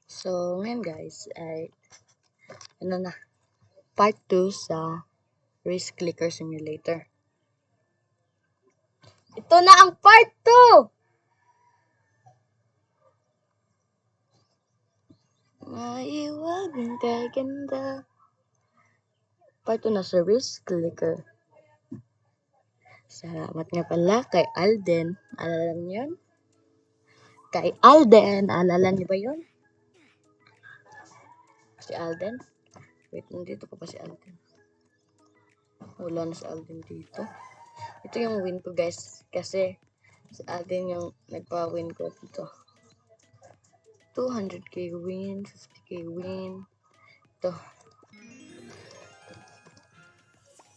So ngayon guys, ay ano na, part 2 sa Race Clicker Simulator. Ito na ang part 2! Maiwag ang kaganda. Part 2 na sa Race Clicker. Salamat nga pala kay Alden. Alala niyo yun? Kay Alden. Alala niyo ba yun? Si Alden? Wait, nandito pa ba si Alden? Wala na si Alden dito. Ito yung win ko guys. Kasi si Alden yung nagpa-win ko dito. 200k win, 50k win. Ito.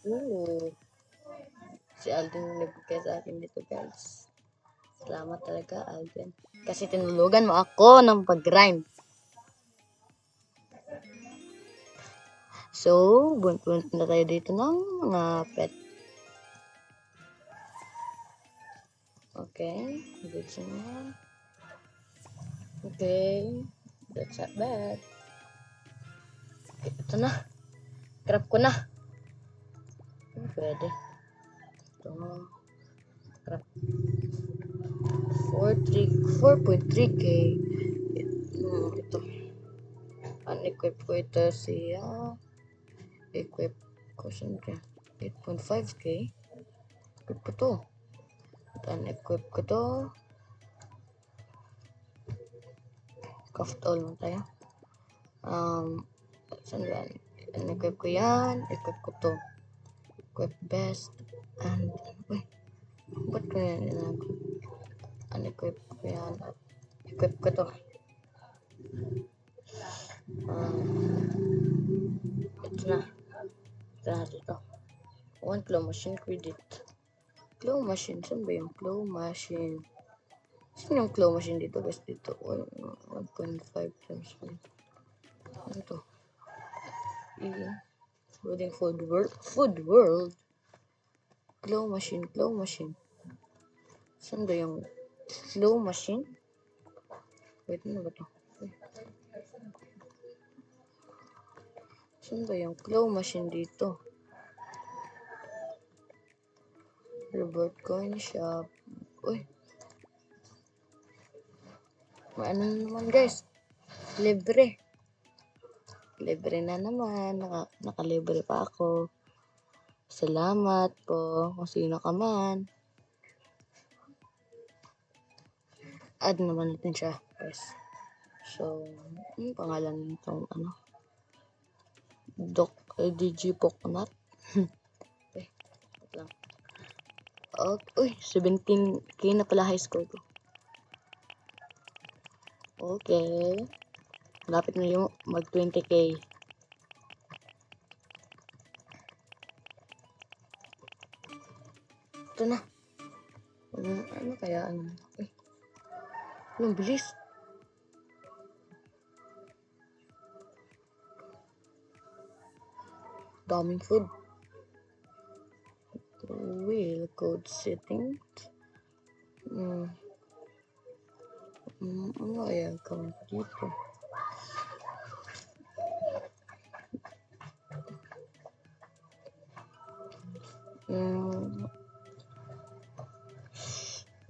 Ooh. Si Alden yung nagbigay sa akin dito guys. Salamat talaga Alden. Kasi tinulugan mo ako ng pag-grind. So, punta na tayo dito ng mga pet. Okay, dito na. Okay, that's not bad. Okay, ito na. Grab ko na. Pwede. Ito. Grab. 4.3k. Ito. Unequip ko ito siya. Equip ko siyempre. 8.5k. Equip ko to. At unequip ko to. Craft all mo tayo. Saan ba? Unequip ko yan. Equip ko to. Equip best. And, uy. Ba't ko yan? Unequip ko yan. At equip ko to. Ito na. Ito na dito. 1 claw machine credit. Claw machine. Saan ba yung claw machine? Saan yung claw machine dito guys? Dito. 1.5 times 1. Ano to? Loading food world. Claw machine. Saan ba yung claw machine? Wait, ano ba to? Saan ba yung claw machine dito? Reward coin shop. Uy. May ano naman guys. Libre na naman. Nakalibre pa ako. Salamat po kung sino ka man. Add naman natin siya guys. So, yung pangalan nitong ano? Digipoknut. Okay, wait lang. Uy, 17k na pala high score ko. Okay. Malapit na yung mag 20k. Ito na. Ano kaya? Uy. Ang bilis. Daming food. Wheel code settings. Ano kaya gawin ko dito?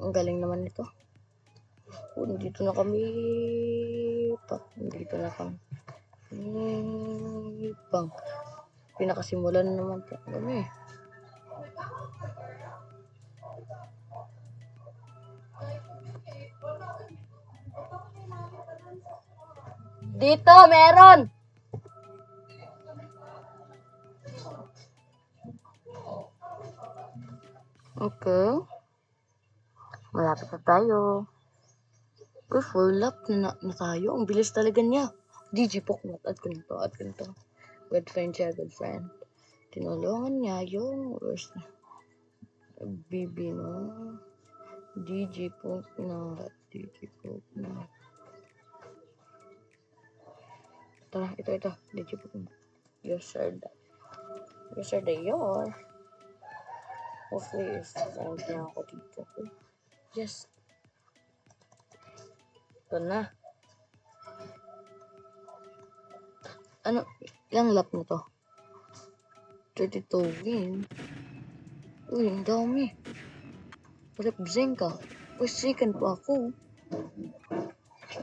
Ang galing naman nito. Nandito na kami. Nandito na kami. Pinakasimulan naman kami. Dito, meron! Okay. Malapit na tayo. Uy, full lap na tayo. Ang bilis talaga niya. Digipoknut. Add ko nito. Good friend siya, good friend. Tinulungan niya yung worst BB, no? Digipoknut. Tara, ito. Digipoknut. User your. Hopefully, is friend niya ako dito. Yes. Ito na. Ano? Ilang lap na to? 32 win. Uy, ang dami. Rep Zenka. Uy, second pa ako.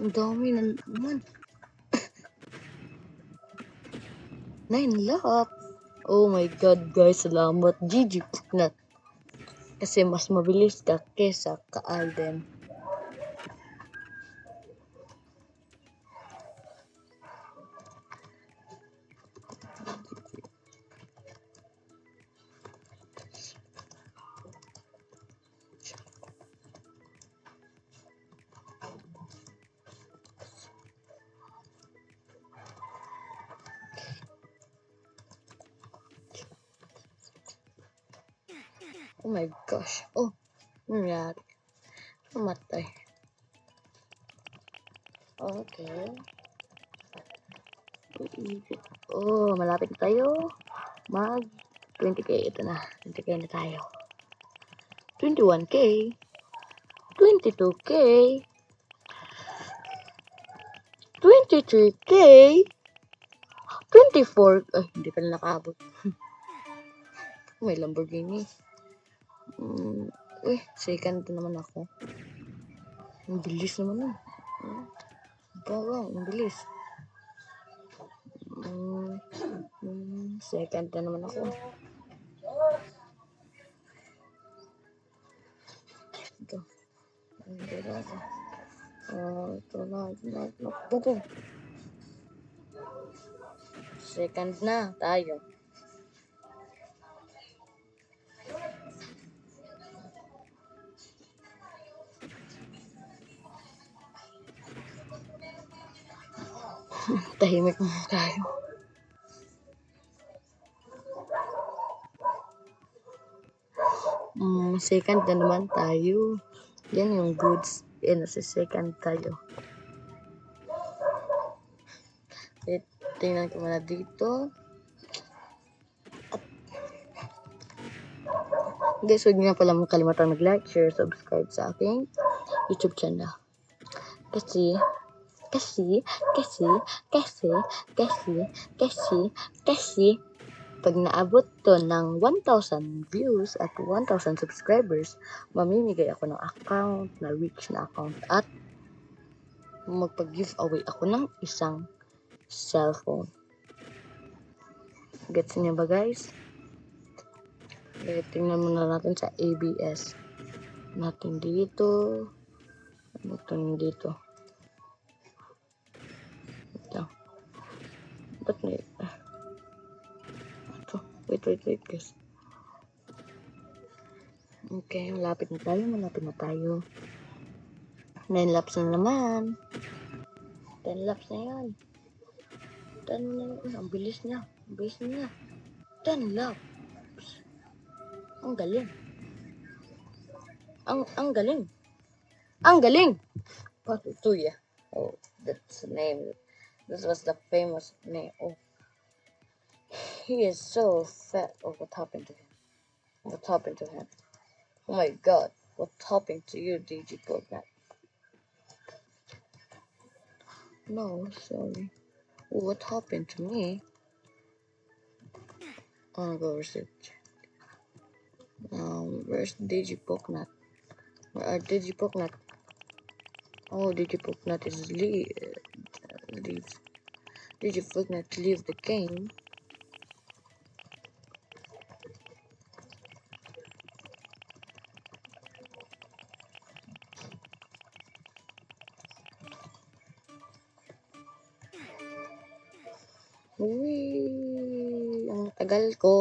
Ang dami na naman. 9 lap. Oh my god, guys. Salamat. GG na. Kasi mas mabilis ka kesa ka Alden. Oh my gosh. Oh, nangyari. Namatay. Okay. Oh, malapit na tayo. Mag 20k. Ito na. 20k na tayo. 21k. 22k. 23k. 24. Ay, hindi pa na nakaabot. May Lamborghini. Uy, second naman ako. Ang bilis naman nun. Wow, ang bilis. Second na naman ako. Ito. Ito na. Boom. Second na tayo. Tahimik muna tayo. Second na naman tayo. Yan yung goods. Yan, sa second tayo. Tingnan ko muna dito. Guys, huwag niyo pala kalimutan mag-like, share, subscribe sa aking YouTube channel. Kasi pag naabot to ng 1,000 views at 1,000 subscribers, mamimigay ako ng account, na rich na account, at magpag-giveaway ako ng isang cellphone. Gets niyo ba, guys? Okay, tingnan muna natin sa ABS. Natin dito. Natin dito. Ito. Ba't may... Ito. Wait, guys. Okay, malapit na tayo. 9 laps na naman. 10 laps na yan. 10 na yun. Ang bilis niya. 10 laps. Ang galing. Ang galing. Patutuya. Oh, that's the name. This was the famous name. Oh. He is so fat. Oh, what happened to him? Oh my god. What happened to you, DG Program? No, sorry. Oh, what happened to me? I'm gonna go research. Where's Digipoknut? Where are Digipoknut? Oh, Digipoknut is leaves. Digipoknut leave the game. Uy, ang tagal ko.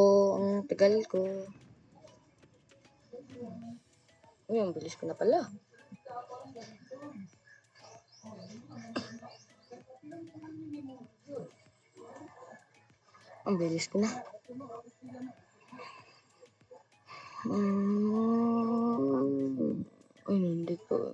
Uy, ang bilis ko na pala. Ang bilis ko na. Ay, hindi ko.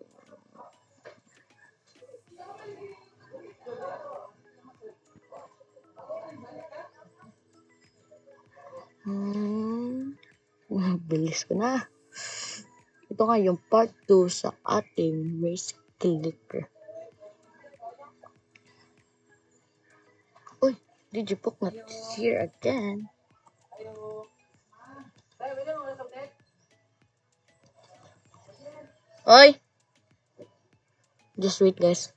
Bilis ko na. Ito nga yung part 2 sa ating race clicker. Digipoknut is here again. Oi! Just wait, guys.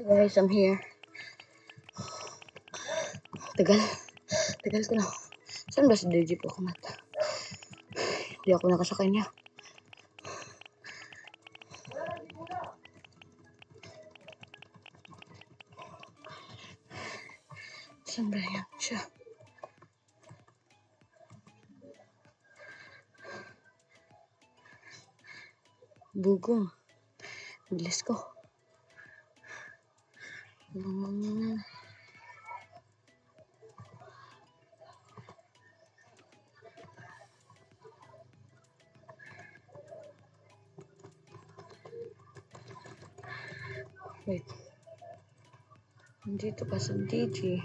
Guys, I'm here. Tagal ko na. Saan ba si Digipoknut? Hindi ako nakasakay niya. Saan ba yan siya? Bugong. Bilis ko. Wait. Nandito pa sa DG.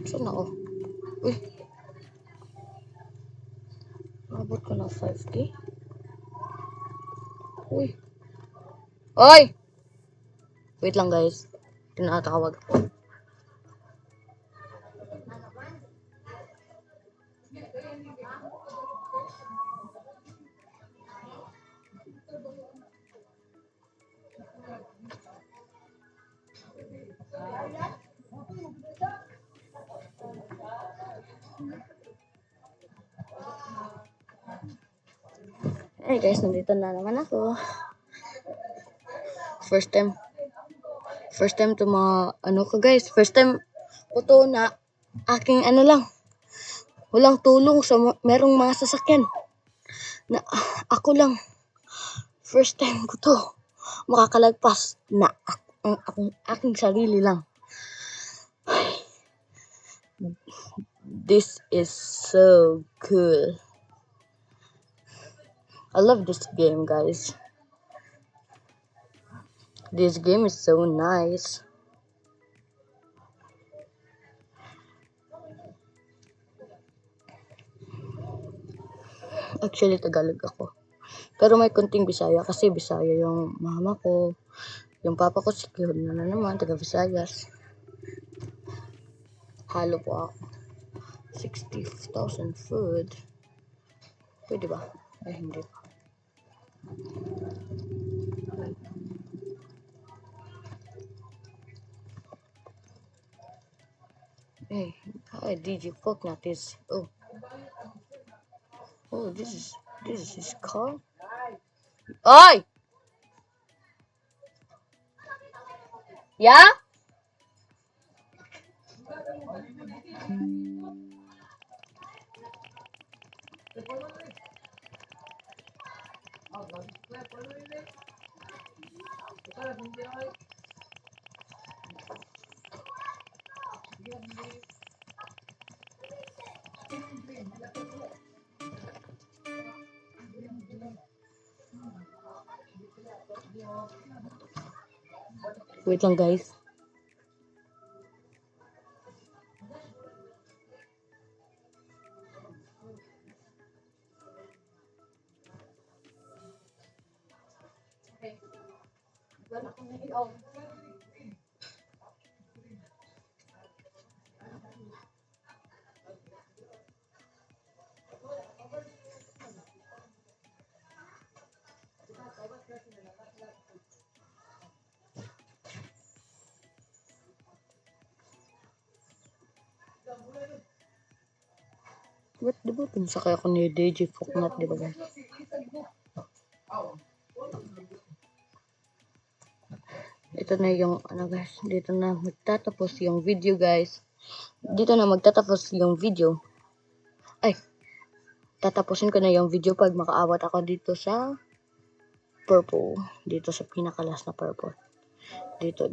Saan ako? Uy. Abot ko na 5K. Uy. Oy! Wait lang, guys. Tinatawag ako. Hey guys, nandito na naman ako. First time to guys. First time ko to na aking lang. Walang tulong sa merong mga sasakyan. Na ako lang. First time ko to makakalagpas na aking sarili lang. This is so cool. I love this game, guys. This game is so nice. Actually, Tagalog ako. Pero may konting Bisaya kasi Bisaya yung mama ko. Yung papa ko, sikihon na naman, taga Visayas. Halo po ako. 60,000 food. Pwede ba? Ay, hindi pa. Hey, Digipoknut is. Oh, this is his car. Oi! Yeah? Wait lang guys. Ba't di ba pinsakay ako ni DJ Foknat, di ba guys? Ito na yung ano guys, dito na magtatapos yung video guys. Dito na magtatapos yung video. Ay, tatapusin ko na yung video pag makaawat ako dito sa purple. Dito sa pinakalas na purple. Dito.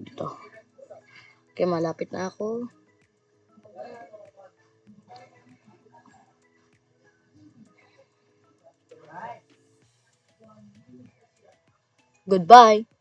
Okay, malapit na ako. Goodbye!